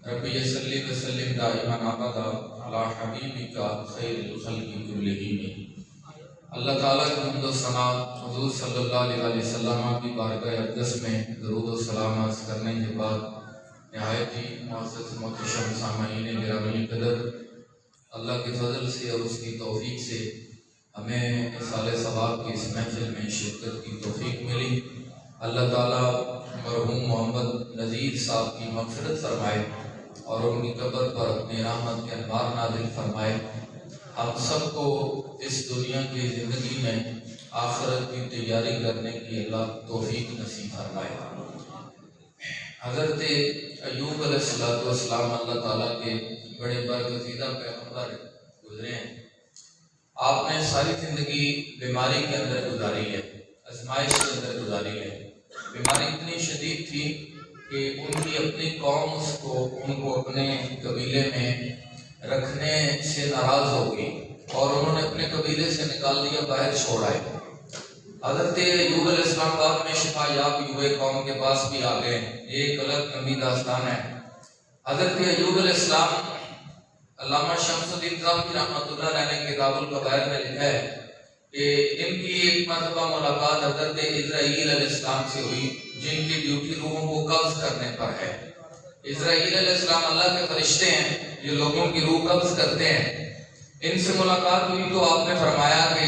ربی صلی وسلم دائما ابدا علی حبیبک خیر الخلق کلہم۔ اللہ تعالیٰ کی حمد و ثنا حضور صلی اللہ علیہ وسلم کی بارگاہ اقدس میں درود و سلام عرض کرنے کے بعد نہایت ہی معزز محتشم سامعین گرامی قدر، اللہ کے فضل سے اور اس کی توفیق سے ہمیں سال ثواب کی اس محفل میں شرکت کی توفیق ملی۔ اللہ تعالیٰ مرحوم محمد نذیر صاحب کی مغفرت فرمائے اور ان کی قبر پر اپنے رحمت کے انوار نازل فرمائے۔ ہم سب کو اس دنیا کی زندگی میں آخرت کی تیاری کرنے کی اللہ توفیق نصیب فرمائے۔ حضرت ایوب علیہ السلام اللہ تعالیٰ کے بڑے برگزیدہ پیغمبر گزرے ہیں۔ آپ نے ساری زندگی بیماری کے اندر گزاری ہے، آزمائش کے اندر گزاری ہے۔ بیماری اتنی شدید تھی کہ ان کی اپنی قوم ان کو اپنے قبیلے میں رکھنے سے ناراض ہو گئی اور انہوں نے اپنے قبیلے سے نکال دیا، باہر چھوڑائے۔ حضرت ایوب علیہ السلام بعد میں شفا یاب ہوئے، قوم کے پاس بھی آ گئے۔ ایک الگ لمبی داستان ہے۔ حضرت ایوب علیہ السلام علامہ شمس الدین صاحب کی رحمۃ اللہ علیہ نے کتاب الکبائر میں لکھا ہے کہ ان کی ایک مرتبہ ملاقات حضرت اسرائیل علیہ السلام سے ہوئی، جن کی ڈیوٹی روحوں کو قبض کرنے پر ہے۔ اسرائیل علیہ السلام اللہ کے فرشتے ہیں جو لوگوں کی روح قبض کرتے ہیں۔ ان سے ملاقات ہوئی تو آپ نے فرمایا کہ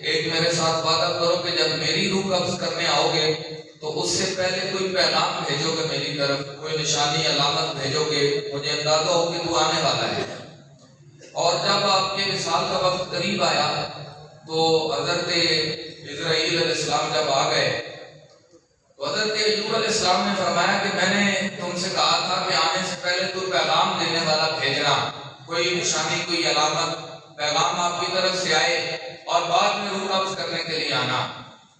ایک میرے ساتھ وعدہ کرو کہ جب میری روح قبض کرنے آؤ گے تو اس سے پہلے کوئی پیغام بھیجو گے میری طرف، کوئی نشانی علامت بھیجو گے، مجھے اندازہ ہو کہ تو آنے والا ہے۔ اور جب آپ کے وصال کا وقت قریب آیا تو حضرت اسرائیل علیہ السلام جب آ گئے تو حضرت ایوب علیہ السلام نے فرمایا کہ میں نے تم سے کہا تھا کہ آنے سے پہلے کوئی پیغام دینے والا بھیجنا، کوئی نشانی، کوئی علامت، پیغام آپ کی طرف سے آئے اور بعد میں روح قبض کرنے کے لیے آنا۔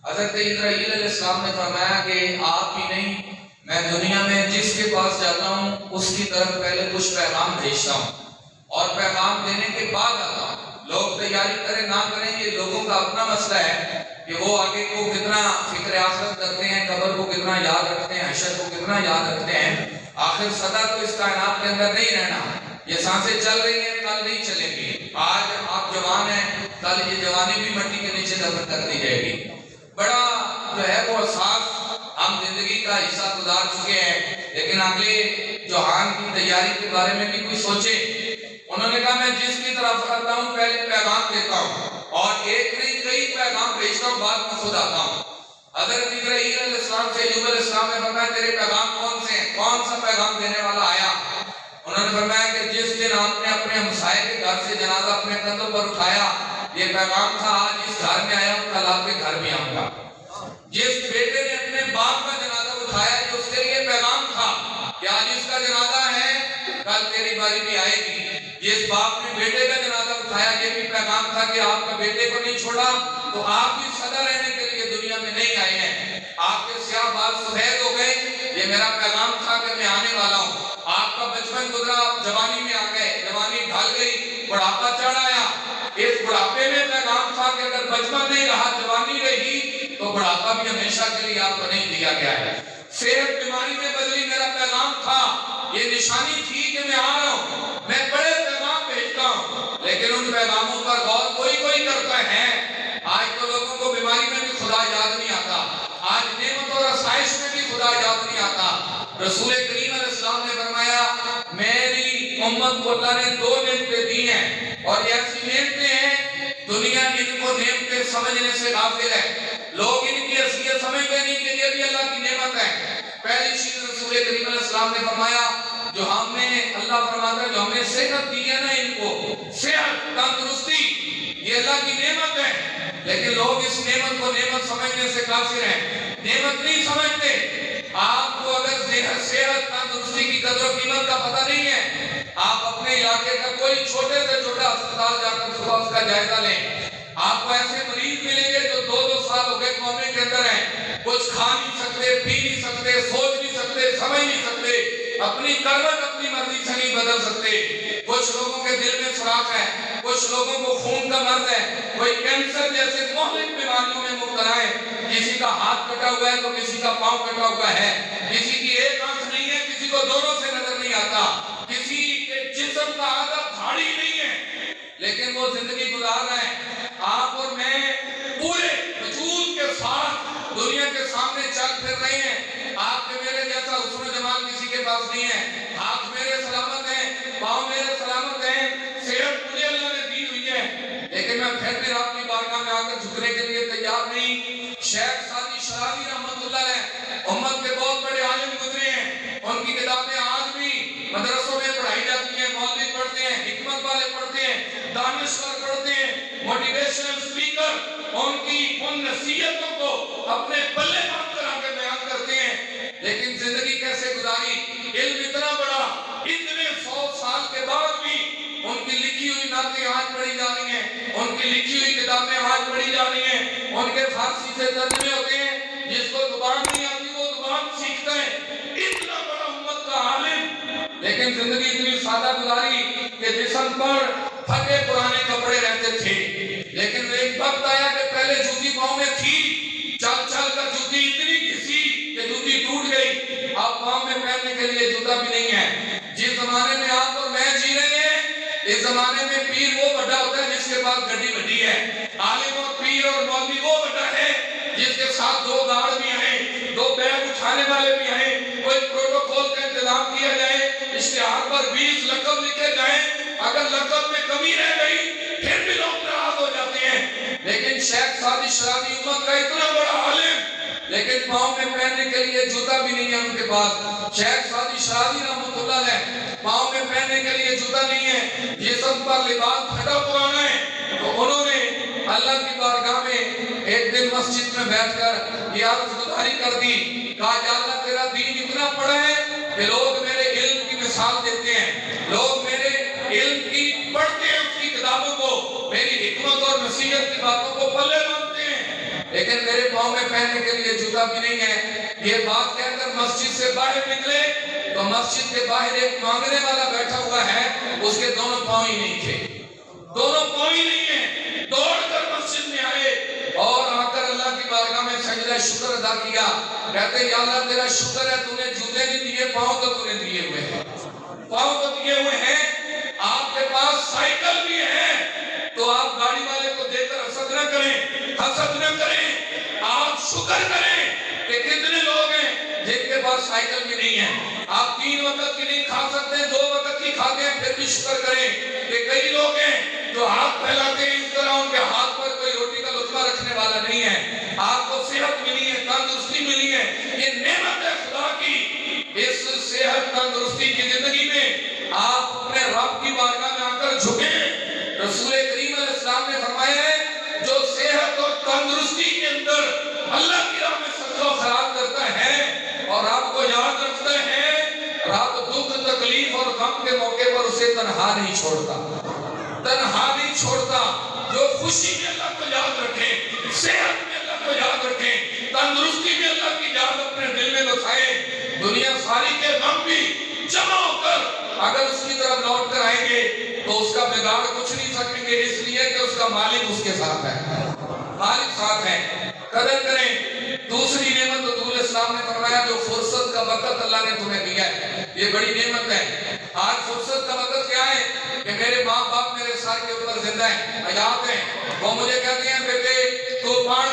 حضرت اسرائیل علیہ السلام نے فرمایا کہ آپ ہی نہیں، میں دنیا میں جس کے پاس جاتا ہوں اس کی طرف پہلے کچھ پیغام بھیجتا ہوں اور پیغام دینے کے بعد آتا ہوں۔ لوگ تیاری کریں نہ کریں یہ لوگوں کا اپنا مسئلہ ہے کہ وہ آگے کو کتنا فکر آخرت کرتے ہیں، قبر کو کتنا یاد رکھتے ہیں، حشر کو کتنا یاد رکھتے ہیں۔ آخر سدا تو اس کائنات کے اندر نہیں رہنا، یہ سانسیں چل رہی ہیں، کل نہیں چلیں گی۔ آج آپ جوان ہیں، کل یہ جوانی بھی مٹی کے نیچے دفن کر دی جائے گی۔ بڑا جو ہے وہ احساس ہم زندگی کا حصہ گزار چکے ہیں، لیکن اگلے جہان کی تیاری کے بارے میں بھی کوئی سوچے۔ انہوں نے کہا میں جس کی طرف کرتا ہوں پہلے پیغام دیتا ہوں اور ایک نہیں کئی پیغام بھیجتا ہوں، بعد میں خود آتا ہوں۔ حضرت اسرائیل علیہ السلام سے ایوب علیہ السلام نے فرمایا تیرے پیغام کون سے ہیں، کون سا پیغام دینے والا آیا؟ انہوں نے فرمایا کہ جس دن آپ نے اپنے ہمسائے کے گھر سے جنازہ اپنے کندھوں پر اٹھایا یہ پیغام تھا، آج اس گھر میں آیا ہوں کل آپ کے گھر بھی آؤں گا۔ جس بیٹے نے اپنے باپ کا جنازہ اٹھایا یہ اس کے لیے پیغام تھا کہ آج اس کا جنازہ ہے کل تیری باری بھی آئے گی۔ جس باپ نے بیٹے کا جنازہ اٹھایا یہ بھی پیغام تھا کہ آپ کا بیٹے کو نہیں چھوڑا تو آپ بھی سدا رہنے کے لیے دنیا میں نہیں آئے ہیں، آپ کے سیاہ بال سفید ہو گئے، یہ میرا پیغام تھا کہ میں آنے والا ہوں۔ آپ کا بچپن گزرا، جوانی میں آ گئے، جوانی ڈھل گئی، بڑھاپا چڑھ آیا، اس بڑھاپے میں پیغام تھا کہ اگر بچپن نہیں رہا جوانی رہی تو بڑھاپا بھی ہمیشہ کے لیے آپ کو نہیں دیا گیا ہے۔ صحت بیماری میں بدلی میرا پیغام تھا، یہ نشانی تھی کہ میں آ رہا ہوں، میں بڑے پیغام بھیجتا ہوں، لیکن ان پیغاموں پر غور کوئی کرتا ہے۔ آج تو لوگوں کو بیماری میں بھی خدا یاد نہیں آتا، آج نعمت اور آسائش میں بھی خدا یاد نہیں آتا۔ رسول کریم علیہ السلام نے فرمایا میری امت کو اللہ نے دو نعمتیں دی ہیں اور ایسی نعمتیں ہیں دنیا ان کو نعمتیں سمجھنے سے غافل ہے، لوگ ان کی اصلیت سمجھتے نہیں کہ یہ بھی اللہ کی نعمت ہے۔ پہلی چیز رسول کریم علیہ السلام نے فرمایا جو ہم نے اللہ فرماتا ہے جو ہم نے صحت دی ہے نا، ان کو صحت تندرستی یہ اللہ کی نعمت ہے، لیکن لوگ اس نعمت کو نعمت سمجھنے سے قاصر ہیں، نعمت نہیں سمجھتے۔ آپ کو اگر صحت تندرستی کی قدر و قیمت کا پتہ نہیں ہے، آپ اپنے علاقے کا کوئی چھوٹے سے چھوٹا اسپتال جا کر صبح اس کا جائزہ لیں، آپ کو ایسے مریض ملیں گے جو 2 سال ہو گئے کومے کے اندر ہیں، کچھ کھا نہیں سکتے، پی نہیں سکتے، سوچ نہیں سکتے، سمجھ نہیں سکتے، اپنی کروٹ اپنی مرضی سے نہیں بدل سکتے۔ کچھ لوگوں کے دل میں سوراخ ہے، کچھ لوگوں کو خون کا مرض ہے، کوئی کینسر جیسے مہلک بیماریوں میں مبتلا ہے، کسی کا ہاتھ کٹا ہوا ہے تو کسی کا پاؤں کٹا ہوا ہے، کسی کی ایک آنکھ نہیں ہے، کسی کو دونوں سے نظر نہیں آتا، لیکن وہ زندگی گزار رہے ہیں. آپ اور میں پورے وجود کے ساتھ دنیا کے سامنے چل پھر رہے ہیں. آپ کے میرے جیسا حسن و جمال کسی کے پاس نہیں ہے. ہاتھ میرے سلامت ہیں, پاؤں میرے سلامت ہیں, صحت مجھے اللہ نے دی ہوئی ہے, لیکن میں پھر بھی آپ کی بارگاہ میں آ کر جھکنے کے لیے تیار نہیں. شیخ سعدی شرازی رحمت اللہ علیہ امت کے بہت بڑے عالم گزرے ہیں. ان کی کتابیں آج بھی مدرسوں میں پڑھائی جاتی ہیں. مولوی پڑھتے ہیں, حکمت والے پڑھتے ہیں, دانشور پڑھتے ہیں, موٹیویشنل اسپیکر ان کی ان نصیحتوں کو اپنے پلے باندھ کر آگے بیان کرتے ہیں. لیکن زندگی کیسے گزاری, علم اتنا بڑا, اتنے 100 سال کے بعد بھی ان کی لکھی ہوئی نعتیں آج پڑھی جا رہی ہیں, ان کی لکھی ہوئی کتابیں آج پڑھی جا رہی ہیں. ان کے فارسی سے ترجمے ہوتے ہیں, جس کو زبان نہیں آتی وہ زبان سیکھتا ہے. اتنا بڑا امت کا عالم, لیکن زندگی اتنی سادہ گزاری کہ جسم پر پھٹے پرانے کپڑے رہتے تھے. لیکن ایک وقت آیا کہ پہلے جوتی پاؤں میں تھی, چل چل کر جوتی اتنی گھسی کہ جوتی ٹوٹ گئی. اب پاؤں میں پہننے کے لیے جوتا بھی نہیں ہے. جس زمانے میں آپ اور میں جی رہے ہیں, اس زمانے میں پیر وہ بڑا ہوتا ہے جس کے پاس گڈی بڑی ہے. عالم اور پیر اور مولوی وہ بڑا ہے جس کے ساتھ 2 گارڈ بھی ہیں, 2 بیگ اٹھانے والے بھی ہیں. کوئی پروٹوکول کا انتظام کیا جائے, اشتہار پر 20 لقب لکھے جائیں. اگر لقب میں کمی رہ گئی پھر بھی لوگ ناراض ہو جاتے ہیں. لیکن شیخ سعدی شرازی امت کا اتنا بڑا عالم, لیکن پاؤں میں پہننے کے لیے جوتا بھی نہیں ہے ان کے پاس. شیخ سعدی شرازی رحمت اللہ علیہ پاؤں میں پہننے کے لیے جوتا نہیں ہے, جسم پر لباس پھٹا پرانا ہے. تو انہوں نے اللہ کی بارگاہ میں ایک دن مسجد میں بیٹھ کر یہ عرض گزاری کر دی, کہا یا اللہ تیرا دین اتنا بڑا ہے کہ لوگ میرے علم کی مثال دیتے ہیں, لوگ میرے علم کی پڑھتے ہیں اس کی کتابوں کو, میری حکمت اور نصیحت کی باتوں کو پلے باندھتے ہیں, لیکن میرے پاؤں میں پہننے کے لیے جوتا بھی نہیں ہے. یہ بات کہہ کر مسجد سے باہر نکلے تو مسجد کے باہر ایک مانگنے والا بیٹھا ہوا ہے, اس کے دونوں پاؤں ہی نہیں تھے, دونوں پاؤں ہی نہیں ہیں. دوڑ کر مسجد میں آئے اور آ کر اللہ کی بارگاہ میں سجدہ شکر ادا کیا. کہتے یا اللہ تیرا شکر ہے, تو نے جوتے نہیں دیے, پاؤں تو تو نے دیے ہوئے ہیں, پاؤں تو دیے ہوئے ہیں. آپ کے پاس سائیکل بھی ہے تو آپ گاڑی والے کو دے کر حسد نہ کریں, حسد نہ کریں, آپ شکر کریں کہ کتنے لوگ ہیں جن کے پاس سائیکل بھی نہیں ہے. آپ 3 وقت کی نہیں کھا سکتے, 2 وقت کی کھاتے ہیں, پھر بھی شکر کریں کہ کئی لوگ ہیں جو ہاتھ پھیلاتے ہیں اس طرح ان کے ہاتھ پر کوئی روٹی کا لقمہ رکھنے والا نہیں ہے. آپ کو صحت ملی ہے, تندرستی ملی ہے, یہ نعمت ہے خدا کی. اس صحت تندرستی کی زندگی میں آپ اپنے رب کی بارگاہ میں آ کر جھکیں. رسول کریم علیہ السلام نے فرمایا ہے جو صحت اور تندرستی کے اندر اللہ کی راہ میں صدقہ و خیرات کرتا ہے اور آپ کو یاد رکھتا ہے, رب دکھ تکلیف اور غم کے موقع پر اسے تنہا نہیں چھوڑتا, تنہا نہیں چھوڑتا. جو خوشی میں اللہ کو یاد رکھے, صحت میں اللہ کو یاد رکھے, تندرستی میں اللہ کی یاد اپنے دل میں بسائے, دنیا ساری کے غم بھی جمع ہو کر اگر اس کی طرف لوٹ کر آئیں گے تو اس کا بگاڑ کچھ نہیں سکیں گے, اس لیے کہ اس کا مالک اس کے ساتھ ہے, مالک ساتھ ہے. قدر کریں. دوسری نعمت رسول اسلام نے فرمایا جو فرصت کا وقت اللہ نے تمہیں دیا ہے, یہ بڑی نعمت ہے. آج فرصت کا وقت کیا ہے کہ میرے ماں باپ میرے سر کے اوپر زندہ ہیں, حیات ہیں, وہ مجھے کہتے ہیں بیٹے تو پڑھ,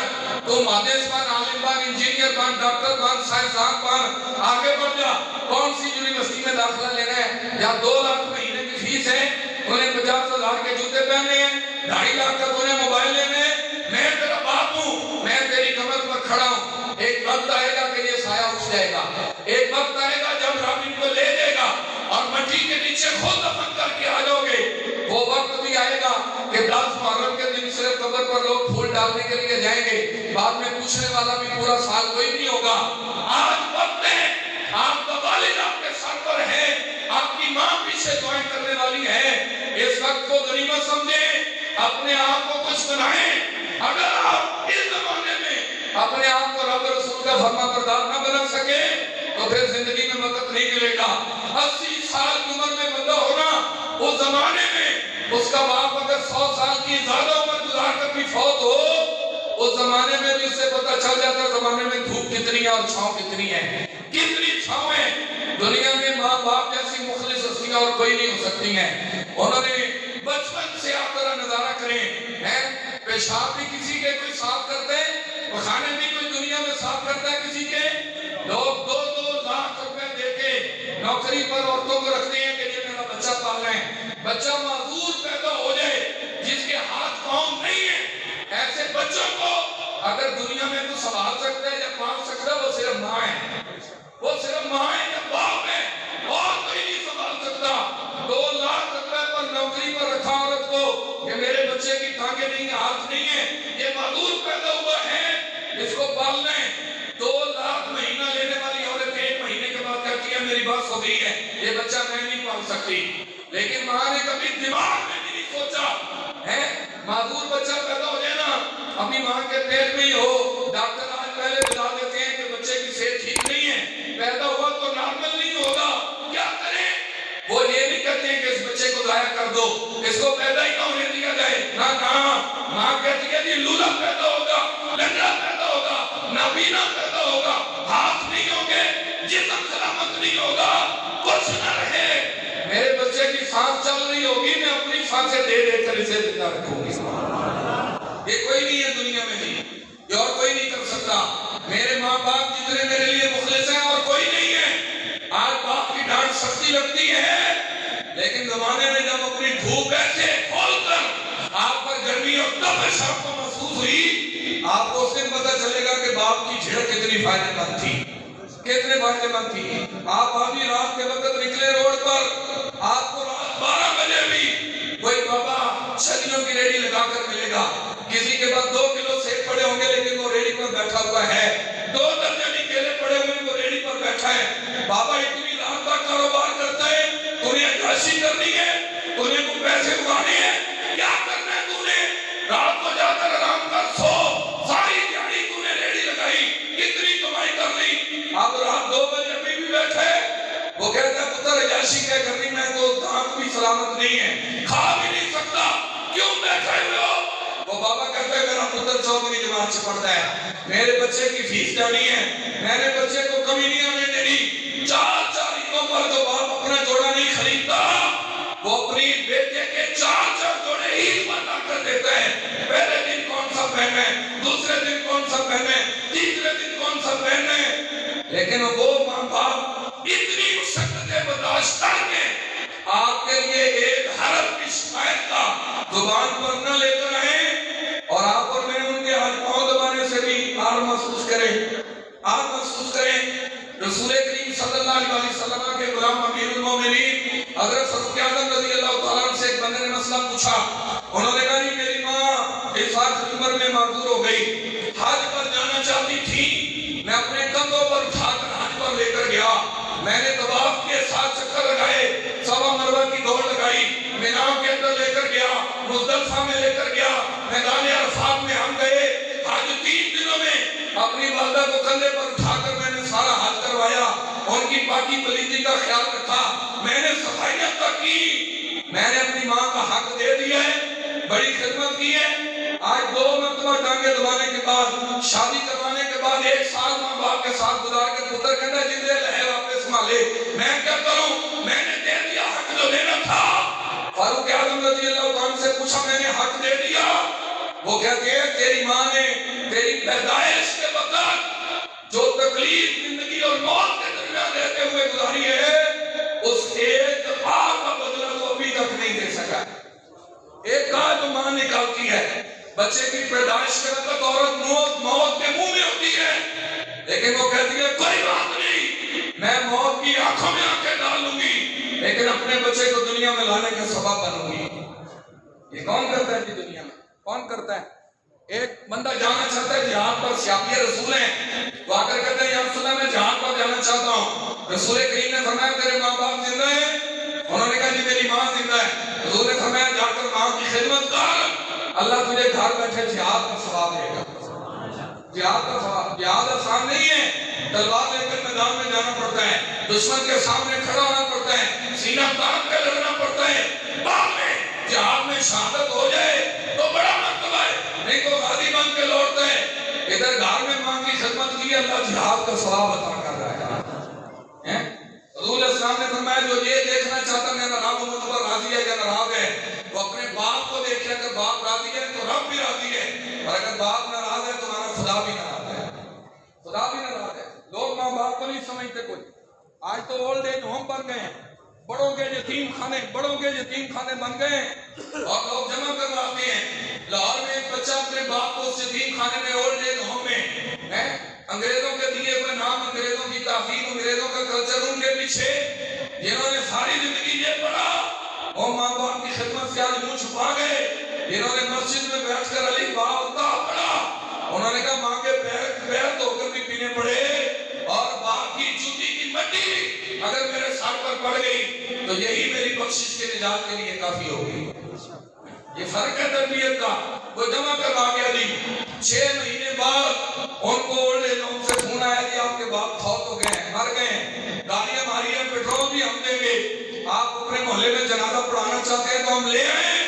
تو مہندس بن, عالم بن, انجینئر بن, ڈاکٹر بن, سائنسدان بن, آگے بڑھ جا. کون سی یونیورسٹی میں داخلہ لینا ہے, یا 2 لاکھ مہینے کی فیس ہے, انہیں 50,000 کے جوتے پہننے ہیں, 2.5 لاکھ کا تو نے موبائل لینے ہیں. میں تیرا باپ ہوں, میں تیری کمر پر کھڑا ہوں. ایک وقت آئے گا کہ یہ سایہ اٹھ جائے گا, ایک وقت آئے گا جب رب ان کو لے جائے گا اور مٹی کے نیچے خود دفن کر کے آ جاؤ گے. وہ وقت بھی آئے گا کہ 10 محرم کے دن صرف قبر پر لوگ پھول ڈالنے کے لیے جائیں گے, بعد میں پوچھنے والا بھی پورا سال کوئی نہیں ہوگا. آج وقت ہے, آپ کا والد آپ کے سر پر ہے, آپ کی ماں پیچھے دعائیں کرنے والی ہے. اس وقت کو غنیمت سمجھیں, اپنے آپ کو کچھ بنائیں. اگر آپ اس زمانے میں اپنے آپ کو رب رسول کا فرما بردار نہ بنا سکے تو پھر زندگی میں وقت نہیں ملے گا. 80 سال کی عمر میں بندہ ہونا, اس زمانے میں اس کا باپ اگر 100 سال کی زیادہ عمر گزار کر بھی فوت ہو, اس زمانے میں بھی اسے پتہ چل جاتا ہے زمانے میں دھوپ کتنی ہے اور چھاؤں کتنی ہے, کتنی چھاؤں ہے. دنیا میں ماں باپ جیسی مخلص ہستیاں اور کوئی نہیں ہو سکتی ہیں. انہوں نے بچپن سے آپ طرح نظارہ کریں ہیں؟ پیشاب بھی کسی کے کوئی صاف کرتے ہیں، پخانے بھی کوئی دنیا میں صاف کرتا ہے کسی کے؟ لوگ 2-2 لاکھ روپے دے کے نوکری پر عورتوں کو رکھتے ہیں کہ یہ میرا بچہ پال رہے ہیں۔ بچہ معذور پیدا ہو جائے جس کے ہاتھ پاؤں نہیں ہیں، ایسے بچوں کو اگر دنیا میں کوئی سنبھال سکتا ہے یا پال سکتا ہے وہ صرف ماں ہے، وہ صرف ماں ہے یا باپ ہے، اور کوئی نہیں سنبھال سکتا۔ 2 لاکھ روپے پر نوکری پر رکھا عورت کو کہ میرے بچے کی ٹانگیں نہیں ہیں، ہاتھ نہیں ہیں، یہ معذور پیدا ہوا ہے، اس کو پالنا ہے۔ 2 لاکھ مہینہ لینے والی عورت 1 مہینے کے بعد کہتی ہے میری بات ہو گئی ہے، یہ بچہ میں نہیں پال سکتی۔ لیکن ماں نے کبھی دماغ میں بھی نہیں سوچا ہے معذور بچہ پیدا ہو جائے نا، ابھی ماں کے پیٹ میں ہی ہو، ڈاکٹر آج پہلے بتا دیتے ہیں کہ بچے کی صحت ٹھیک نہیں ہے، پیدا ہوا تو نارمل نہیں ہوگا، کیا کریں؟ وہ یہ نہیں کہتے ہیں کہ اس بچے کو ضائع کر دو، اس کو پیدا ہی نہ ہونے دیا جائے، نہ کہاں ماں کہتی ہے جی لولا پیدا ہوگا، لنگڑا پیدا ہوگا، نابینا پیدا ہوگا، ہاتھ نہیں ہوں گے، جسم سلامت نہیں ہوگا، کچھ نہ رہے، میرے بچے کی سانس چل رہی ہوگی، میں اپنی سانسیں دے دے کر اسے زندہ رکھوں گی۔ یہ کوئی نہیں ہے دنیا میں بھی، یہ اور کوئی نہیں کر سکتا۔ میرے ماں باپ جتنے میرے لیے مخلص ہیں اور کوئی نہیں ہے۔ آج باپ کی ڈانٹ سختی لگتی ہے، لیکن زمانے میں جب اپنی دھوپ ایسے کھول کر آپ پر گرمی اور تپش آپ کو محسوس ہوئی، آپ کو اس دن پتہ چلے گا کہ باپ کی جھڑک کتنی فائدہ مند تھی، کتنے فائدے مند تھی۔ آپ آدھی رات کے وقت نکلے روڈ پر، آپ کو رات 12 بجے بھی کوئی بابا چھلیوں کی ریڑھی لگا کر ملے گا، کسی کے پاس 2 کلو سیب پڑے ہوں گے لیکن وہ ریڑھی پر بیٹھا ہوا ہے، 2 درجن کیلے پڑے ہوئے وہ ریڑھی پر بیٹھا ہے۔ بابا اتنی رات کا کاروبار کرتا ہے، تمہیں عیاشی کرنی ہے، تمہیں کو پیسے اگانے ہیں، کیا کرنا ہے تم نے؟ رات کو جا کر آرام کر سو، ساری دیہڑی تم نے ریڑھی لگائی، کتنی کمائی کر لی، اب رات 2 بجے ابھی بھی بیٹھے۔ وہ کہتا ہے پتر عیاشی کیا کرنی، میں تو دانت بھی سلامت نہیں ہے، کھا بھی نہیں سکتا، کیوں بیٹھے ہوئے ہو؟ وہ بابا کہتا ہے میرا پتر 14ویں جماعت سے پڑھتا ہے، میرے بچے کی فیس جانی ہے، میں نے بچے کو کمی نہیں آنے دینی۔ 4 عیدوں پر تو باپ اپنا جوڑا نہیں خریدتا، وہ اپنی بیٹے کے 4 جوڑے عید پر لا کر دیتا ہے، پہلے دن کون سا پہنے، دوسرے دن کون سا پہنے، تیسرے دن کون سا پہنے۔ لیکن وہ ماں باپ اتنی مشقتیں برداشت کر کے آپ کے لیے ایک حرف کی شکایت کا زبان پر نہ لے کر آئے، اور آپ اور میں ان کے ہاتھ پاؤں دبانے سے بھی آر محسوس کریں۔ رسول کریم صلی اللہ علیہ وسلم کے غلام امیر المومنین حضرت فاروق اعظم رضی اللہ تعالیٰ عنہ سے ایک بندے نے مسئلہ پوچھا، انہوں نے کہا جی میری ماں اس سال عمر میں معذور ہو گئی، حج پر جانا چاہتی تھی، میں اپنے کندھوں پر اٹھا کر حج پر لے کر گیا، میں نے طواف کے 7 چکر لگائے، صفا مروہ کی دوڑ لگائی، مینا کے اندر لے کر گیا، مزدلفہ میں لے کر گیا، میدان عرفات میں ہم گئے، حج 3 دنوں میں اپنی والدہ کو کندھے پر اٹھا کر میں نے سارا حج کروایا، ان کی پاکی پلیتی کا خیال رکھا، میں نے صفائیت تک کی، میں نے اپنی ماں کا حق دے دیا ہے، بڑی خدمت کی ہے۔ آج 2 مرتبہ ٹانگے دبانے کے بعد، شادی کروانے کے بعد 1 سال ماں باپ کے ساتھ گزار کے پتر کہتا ہے جدے لہے واپس مالے، میں کیا کروں، میں نے دے دیا حق جو دینا تھا۔ فاروق اعظم رضی اللہ عنہ سے پوچھا میں نے حق دے دیا؟ وہ کہتے ہیں تیری ماں نے تیری پیدائش کے وقت جو تکلیف زندگی اور موت کے درمیان رہتے ہوئے گزاری ہے، اس ایک آگ کا بدلہ تو ابھی تک نہیں دے سکا۔ ایک آگ جو ماں نکالتی ہے، بچے کی پیدائش کے وقت عورت موت کے منہ میں ہوتی ہے، لیکن وہ کہتی ہے کوئی بات نہیں، میں موت کی آنکھوں میں آنکھیں ڈال لوں گی، لیکن اپنے بچے کو دنیا میں لانے کا سبب بنوں گی۔ یہ کون کرتا ہے جی دنیا میں؟ کون کرتا ہے؟ ایک بندہ جانا چاہتا ہے جہاد پر، سیاقی رسول ہیں، وہ آ کر کہتے ہیں یا رسول اللہ میں جہاد پر جانا چاہتا ہوں۔ رسول کریم نے فرمایا تیرے ماں باپ زندہ ہیں؟ انہوں نے کہا جی میری ماں زندہ ہے۔ حضور نے فرمایا جا کر ماں کی خدمت کر، اللہ تجھے گھر بیٹھے جہاد کا ثواب دے گا۔ جہاد کا ثواب، جہاد آسان نہیں ہے، تلوار لے کر میدان میں جانا پڑتا ہے، دشمن کے سامنے کھڑا ہونا پڑتا ہے، سینہ تان کر لڑنا پڑتا ہے، بعد میں جہاد میں شہادت ہو جائے تو بڑا مرتبہ ہے، نہیں تو غازی بن کے لوٹتے ہیں۔ ادھر گھر میں ماں کی خدمت کی، اللہ جہاد کا ثواب عطا کر رہا ہے۔ حضور اسلام نے فرمایا جو یہ دیکھنا چاہتا میرا رب مجھ پر راضی ہے یا ناراض ہے، وہ اپنے باپ کو دیکھے، اگر باپ راضی آج تو اولڈ ایج ہوم بن گئے ہیں، بڑوں کے یتیم خانے بن گئے ہیں، اور لوگ جمع کرواتے ہیں۔ لاہور میں ایک بچہ اپنے باپ کو اس یتیم خانے میں اولڈ ایج ہوم میں انگریزوں کے دیے ہوئے نام، انگریزوں کی تعظیم، انگریزوں کا کلچر، ان کے پیچھے جنہوں نے ساری زندگی یہ پڑھا وہ ماں باپ کی خدمت سے آج منہ چھپا گئے۔ جنہوں نے مسجد میں بیٹھ کر علی با تا پڑھا، انہوں نے کہا ماں کے پیر دھو کر بھی پینے پڑے، اور باپ کی جوتی کی مٹی اگر میرے سر پر پڑ گئی تو یہی میری بخشش کے نجات کے لیے کافی ہوگی۔ یہ فرق ہے تربیت کا۔ وہ جمع کروا کے علی 6 مہینے بعد ان کو اولڈ ایج ہوم سے فون آیا کہ آپ کے باپ فوت ہو گئے ہیں، مر گئے ہیں، گاڑیاں ماری ہیں، پیٹرول بھی ہم دیں گے، آپ اپنے محلے میں جنازہ پڑھانا چاہتے ہیں تو ہم لے آئیں۔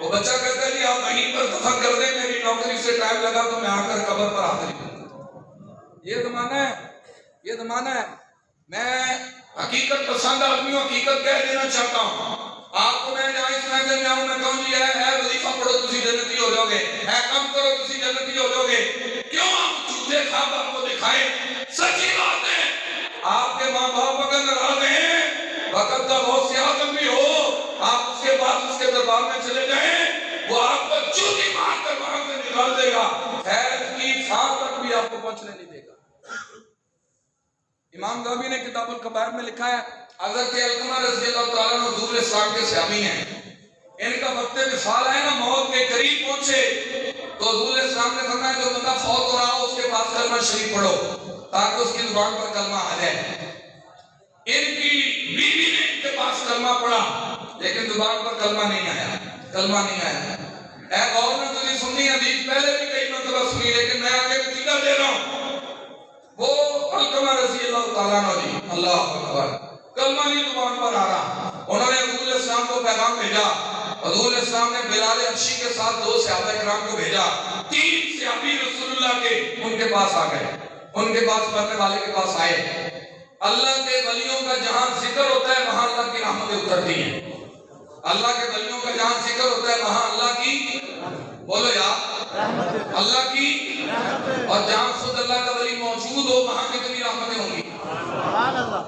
وہ بچہ کہتا ہے جی آپ وہیں پر دفن کر دیں، میری نوکری سے ٹائم لگا تو میں آ کر قبر پر حاضری کروں۔ یہ زمانہ ہے، یہ زمانہ ہے۔ میں حقیقت پسند آدمیوں حقیقت کہہ دینا چاہتا ہوں۔ آپ کو میں جہاں اس محفل میں آؤں میں کہوں جی اے وظیفہ پڑھو تسی جنتی ہو جاؤ گے، اے کم کرو تسی جنتی ہو جاؤ گے، کیوں ہم جھوٹے خواب آپ کو دکھائیں؟ سچی بات ہے، آپ کے ماں باپ اگر ناراض ہیں، وقت کا غوث اعظم بھی ہو، آپ اس کے بعد اس کے دربار میں چلے جائیں، وہ آپ کو چوٹی مار کر وہاں سے نکال دے گا، خیر کی ساتھ تک بھی آپ کو پہنچنے نہیں دے گا۔ امام غزالی نے کتاب الکبائر میں لکھا ہے، حضرت علقمہ رضی اللہ تعالیٰ عنہ حضور اسلام کے صحابی ہیں، ان کا وقت وصال ہے نا، موت کے قریب پہنچے تو حضور اسلام نے فرمایا جو بندہ فوت ہو رہا ہو اس کے پاس کلمہ شریف پڑھو تاکہ اس کی زبان پر کلمہ آ جائے۔ ان کی بیوی نے ان کے پاس کلمہ پڑھا لیکن زبان پر کلمہ نہیں آیا۔ اے غور نے تجھے سنی حدیث پہلے بھی کئی مرتبہ سنی لیکن میں آگے نتیجہ دے رہا ہوں۔ وہ علقمہ رضی اللہ تعالیٰ عنہ جی، اللہ اکبر، کلمہ نہیں زبان پر آ رہا، انہوں نے حضور اسلام کو پیغام بھیجا۔ حضور اسلام نے بلال حبشی کے ساتھ 2 صحابہ کرام کو بھیجا، 3 صحابی رسول اللہ کے ان کے پاس آ گئے، ان کے پاس پڑھنے والے کے پاس آئے۔ اللہ کے ولیوں کا جہاں ذکر ہوتا ہے وہاں اللہ کی رحمتیں اترتی ہیں۔ اللہ کے ولیوں کا جہاں ذکر ہوتا ہے وہاں اللہ کی، بولو یا اللہ کی، اور جہاں خود اللہ کا ولی موجود ہو وہاں کتنی رحمتیں ہوں گی۔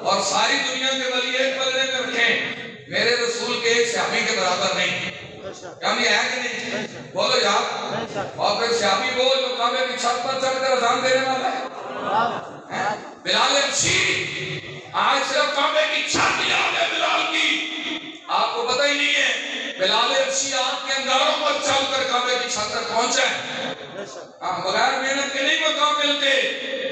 اور ساری دنیا کے ولی ایک پلڑے میں رکھیں، میرے رسول کے ایک صحابی کے برابر نہیں، یعنی ہے کہ نہیں؟ بولو یا، اور پھر صحابی وہ جو کعبے کی چھت پر چڑھ کر اذان دینے والا ہے، بلال حبشی، آج صرف کعبے کی چھت یاد ہے بلال کی، آپ کو پتہ ہی نہیں ہے بلال حبشی آگ کے انگاروں پر چل کر کعبے کی چھت تک پہنچا ہے۔ بغیر محنت کے نہیں مقام ملتے،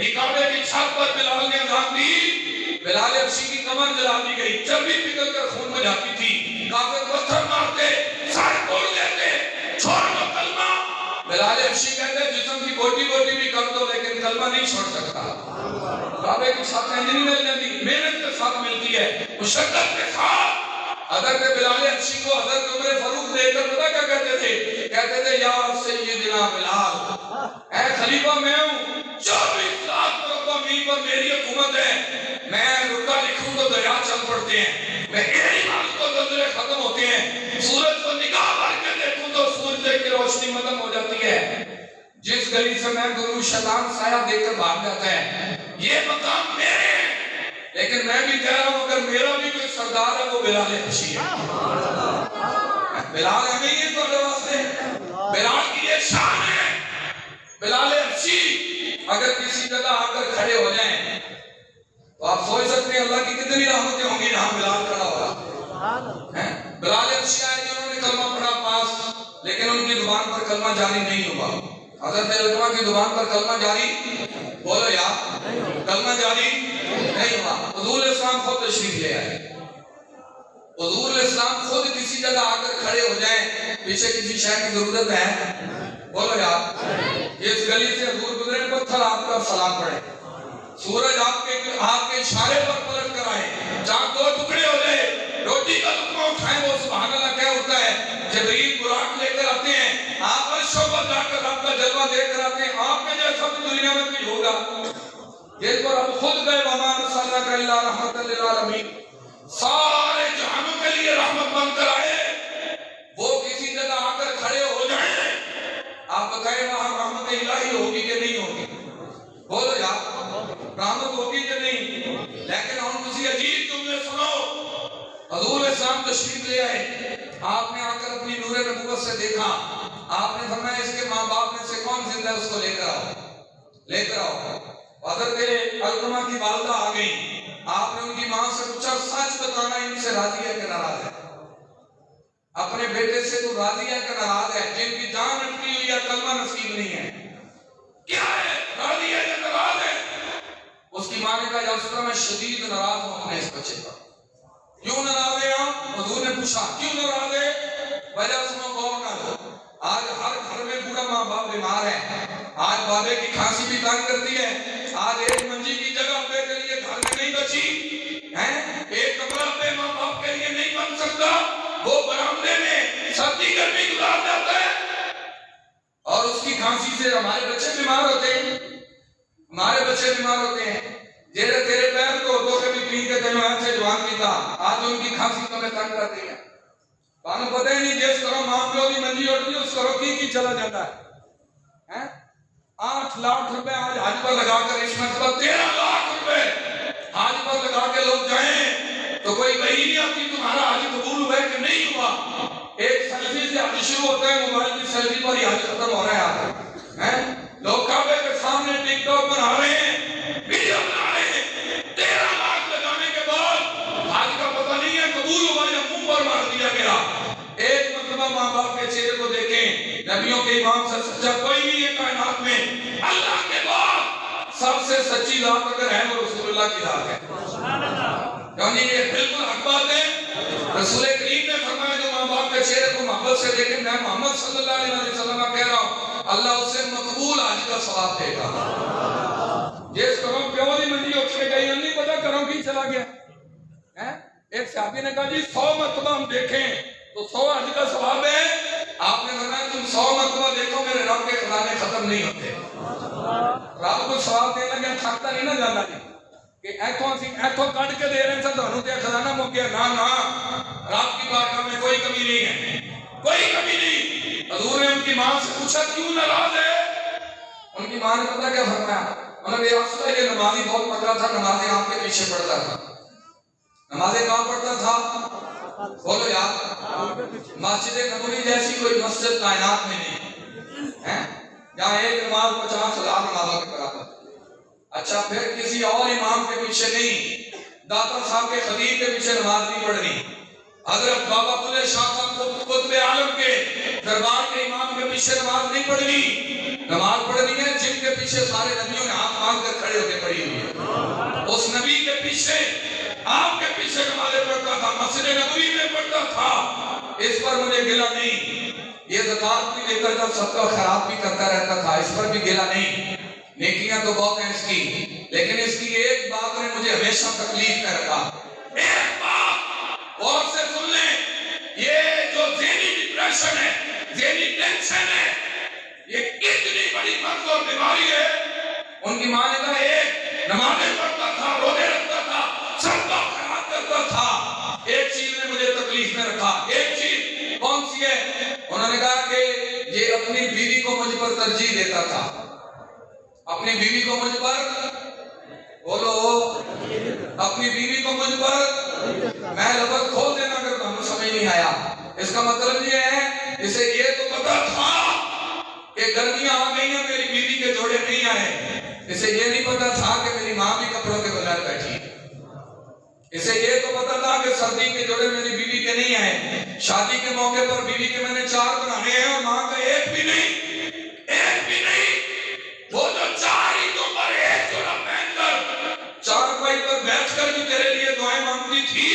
یہ کعبے کی چھت پر بلال نے اذان دی، بلال حبشی کی کمر جلا دی گئی، چربی پگھل کر خون میں جاتی تھی، کافر پتھر مارتے، سر توڑ دیتے، چھوڑ دو کلمہ۔ بلال حبشی کہتے جسم کی بوٹی بوٹی بھی کر دو لیکن کلمہ نہیں چھوڑ سکتا۔ کعبے کی چھت نہیں مل جاتی، محنت کے ساتھ ملتی ہے، مشقت کے ساتھ۔ حضرت بلال حبشی کو حضرت عمر فاروق دیکھ کر پتہ کیا کہتے تھے؟ کہتے تھے یا سیدنا بلال، اے خلیفہ میں ہوں، 24 لاکھ مربع میل پر میری حکومت ہے، میں رکا لکھوں تو دریا چل پڑتے ہیں، میں ایک مال کو زلزلے ختم ہوتے ہیں، سورج کو نگاہ بھر کے دیکھوں تو سورج کی روشنی ختم ہو جاتی ہے، جس گلی سے میں گزروں شیطان سایہ دیکھ کر بھاگ جاتا ہے، یہ مقام میرے ہیں، لیکن میں بھی کہہ رہا ہوں اگر میرا بھی کوئی سردار ہے وہ بلال حبشی ہے۔ بلال ہے نہیں ہے تو واسطے، بلال کی یہ شان ہے۔ بلال حبشی اگر کسی جگہ آ کر کھڑے ہو جائیں تو آپ سوچ سکتے ہیں اللہ کی کتنی رحمتیں ہوں گی جہاں بلال کھڑا ہوگا۔ بلال حبشی آئے جنہوں نے کلمہ پڑھا پاس، لیکن ان کی زبان پر کلمہ جاری نہیں ہوا۔ حضرت علقمہ کی زبان پر کلمہ جاری، بولو یا، کلمہ جاری نہیں ہوا۔ حضور اسلام خود تشریف لے آئے، حضور اسلام خود کسی جگہ آ کر کھڑے ہو جائیں، پیچھے کسی شے کی ضرورت ہے، بولو یا، اس گلی سے حضور گزرے پتھر آپ کا سلام پڑھے، سورج آپ کے اشارے پر پلٹ کر آئے، چاند 2 ٹکڑے ہو جائے، روٹی کا لقمہ اٹھائیں، وہ سبحان اللہ کیا ہوتا ہے، جبریل براق لے کر آتے ہیں، آپ عرشوں پر جا کر آپ کا جلوہ دیکھ کر آتے ہیں، آپ کے جیسا بھی دنیا میں کوئی ہوگا؟ جس پر اب خود گئے وَمَا أَرْسَلْنَاكَ إِلَّا رَحْمَةً لِلْعَالَمِينَ، سارے جہانوں کے لیے رحمت بن کر آئے، وہ کسی جگہ آ کر کھڑے ہو جائیں، آپ بتائیں وہاں رحمت الہی ہوگی کہ نہیں ہوگی؟ بولو یا، رحمت ہوگی کہ نہیں؟ لیکن ہم کسی السلام تشریف لے آئے، آپ نے آ کر اپنی نور نبوت سے دیکھا، آپ نے فرمایا اس کے ماں باپ میں سے کون زندہ ہے اس کو لے کر آؤ، لے کر آؤ۔ حضرت علقمہ کی والدہ آ گئی، آپ نے ان کی ماں سے پوچھا سچ بتانا ان سے راضی ہے کہ ناراض ہے؟ اپنے بیٹے سے تو راضی ہے کہ ناراض ہے؟ جن کی جان اٹکی ہوئی ہے کلمہ نصیب نہیں ہے، کیا ہے راضی ہے یا ناراض ہے؟ اس کی ماں نے کہا یا رسول اللہ میں شدید ناراض ہوں اپنے اس بچے پر۔ کیوں ناراض ہے آپ؟ حضور نے پوچھا کیوں ناراض ہے؟ وجہ سنو غور نہ دو۔ آج ہر گھر میں بوڑھا ماں باپ بیمار ہے، آج بابے کی کھانسی بھی تنگ کرتی ہے، آج ایک منجی کی جگہ ابے کے لیے گھر میں نہیں بچی ہے، ایک کمرہ ابے ماں باپ کے لیے نہیں بن سکتا، وہ برآمدے میں سردی گرمی گزار جاتا ہے، اور اس کی کھانسی سے ہمارے بچے بیمار ہوتے ہیں، ہمارے بچے بیمار ہوتے ہیں۔ جیڑے تیرے پیر تو کبھی پین کے تینوں ایسے جوان کی تھا، آج ان کی کھانسی تمہیں تنگ کرتی ہے۔ تمہیں پتہ ہی نہیں جس کرو ماں پیو کی منجی اٹھتی اس کرو کی چلا جاتا ہے۔ 8 لاکھ روپے آج حج پر لگا کر اس مرتبہ 13 لاکھ روپے حج پر لگا کے لوگ جائیں تو کوئی وہی نہیں آتی تمہارا حج قبول ہوا ہے کہ نہیں ہوا۔ ایک سیلفی سے حج شروع ہوتا ہے، موبائل کی سیلفی پر ہی حج ختم ہو رہا ہے۔ لوگ کعبے کے سامنے ٹک ٹاک بنا رہے ہیں، ویڈیو بنا رہے ہیں، 13 لاکھ لگانے کے بعد حج کا پتہ نہیں ہے قبول ہوا یا منہ پر مار دیا گیا۔ ایک مرتبہ ماں باپ کے چہرے کو دیکھیں، نبیوں کے امام سے سچا کوئی نہیں ہے کائنات میں، اللہ کے بعد سب سے سچی ذات اگر ہے وہ رسول اللہ کی ذات ہے۔ کیوں نہیں؟ یہ بالکل حق بات ہے۔ رسول کریم نے فرمایا جو ماں باپ کے چہرے کو محبت سے دیکھیں، میں محمد صلی اللہ علیہ وسلم کہہ رہا ہوں اللہ اسے مقبول حج کا ثواب دے گا۔ جس کروں پیو دی منجی اٹھ کے گئی نہیں پتا کروں کی چلا گیا۔ ایک صحابی نے کہا جی 100 مرتبہ ہم دیکھیں تو 100 حج کا ثواب ہے۔ آپ نے فرمایا تم 100 مرتبہ دیکھو میرے رب کے خزانے ختم نہیں ہوتے۔ رب کو ثواب دینے لگے تھکتا نہیں نہ جانا جی کہ ایتھوں کٹ کے دے رہے ہیں تو تے خزانہ مک گیا، نہ رب کی بارگاہ میں کوئی کمی نہیں ہے، کوئی کمی نہیں۔ حضور نے ان کی ماں سے پوچھا کیوں ناراض ہے؟ ان کی ماں نے پتہ کیا فرمایا؟ انہوں نے یہ نمازی بہت پکڑا تھا، نمازیں آپ کے پیچھے پڑھتا تھا۔ نمازیں کہاں پڑھتا تھا؟ بولو یار، مسجد نبوی جیسی کوئی مسجد کائنات میں نہیں ہے جہاں ایک نماز 50,000 نمازوں کے برابر۔ اچھا پھر کسی اور امام کے پیچھے نہیں، داتا صاحب کے خطیب کے پیچھے نماز نہیں پڑھنی، حضرت بابا بلے شاہ صاحب قطب عالم کے دربار کے امام کے پیچھے نماز نہیں پڑھنی، نماز پڑھنی ہے جن کے پیچھے سارے نبیوں نے ہاتھ مانگ کر کھڑے ہو کے پڑھی ہوئی ہے۔ اس نبی کے پیچھے، آپ کے پیچھے نمازیں پڑھتا تھا، مسجد نبوی میں پڑھتا تھا، اس پر مجھے گلہ نہیں۔ یہ زکات بھی دیتا تھا، صدقہ خیرات بھی کرتا رہتا تھا، اس پر بھی گلہ نہیں۔ نیکیاں تو بہت ہیں اس کی، لیکن اس کی ایک بات نے مجھے ہمیشہ تکلیف میں رکھا۔ ایک بات اور سے سن لیں، یہ جو ذہنی ڈپریشن ہے، ذہنی ٹینشن ہے، یہ کتنی بڑی مرض اور بیماری ہے۔ ان کی ماں نے کہا ایک نمازیں پڑھتا تھا، روزے رکھتا تھا، صدقہ خیرات کرتا تھا، ایک چیز نے مجھے تکلیف میں رکھا۔ ایک چیز کون سی ہے؟ انہوں نے کہا کہ یہ اپنی بیوی کو مجھ پر ترجیح دیتا تھا، اپنی بیوی کو مجھ پر، بولو اپنی بیوی کو مجھ پر، میں لفظ کھول دینا اگر تمہیں سمجھ نہیں آیا، اس کا مطلب یہ ہے اسے یہ تو پتا تھا کہ گرمیاں آ گئی ہیں میری بیوی کے جوڑے نہیں آئے، اسے یہ نہیں پتا تھا کہ میری ماں بھی کپڑوں کے بغیر بیٹھی، اسے یہ تو پتا تھا کہ سردی کے جوڑے میری بیوی کے نہیں آئے، شادی کے موقع پر بیوی کے میں نے 4 بنانے ہیں اور ماں کا ایک بھی نہیں، ایک بھی نہیں۔ وہ جو 4 عیدوں پر ایک جوڑا پہن کر چارپائی پر بیٹھ کر بھی تیرے لیے دعائیں مانگتی تھی،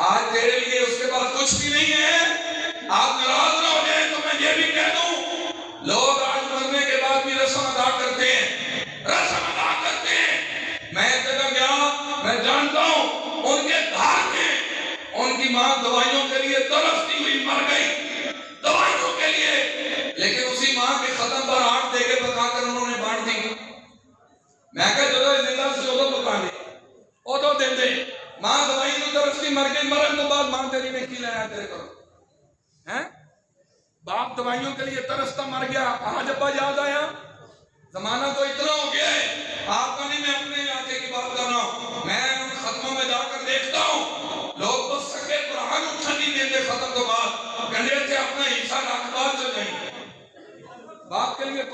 آج تیرے لیے اس کے پاس کچھ بھی نہیں ہے۔ آپ ناراض نہ ہو جائیں تو میں یہ بھی کہہ دوں، لوگ آج مرنے کے بعد بھی رسم ادا کرتے ہیں، رسم ادا کرتے ہیں۔ میں ایک جگہ گیا، میں جانتا ہوں ان کے گھر میں ان کی ماں دوائیوں کے لیے ترستی ہوئی مر گئی، دوائیوں کے لیے، لیکن اسی ماں کے ختم پر 8 دیگے پکا کر انہوں نے بانٹ دی۔ میں کہا جو زندہ سے ادو پکا لے، ادو دے دے، ماں دوائی تو ترستی مر گئی، مرن تو بعد ماں تیری نے کی لایا تیرے کو ہیں؟ باپ دوائیوں کے لیے ترستا مر گیا، آج ابا یاد آیا؟ زمانہ تو اتنا ہو گیا ہے، آپ کا نہیں، میں اپنے علاقے کی بات کر رہا ہوں، میں ان ختموں میں جا کر دیکھتا ہوں لوگ تو سکے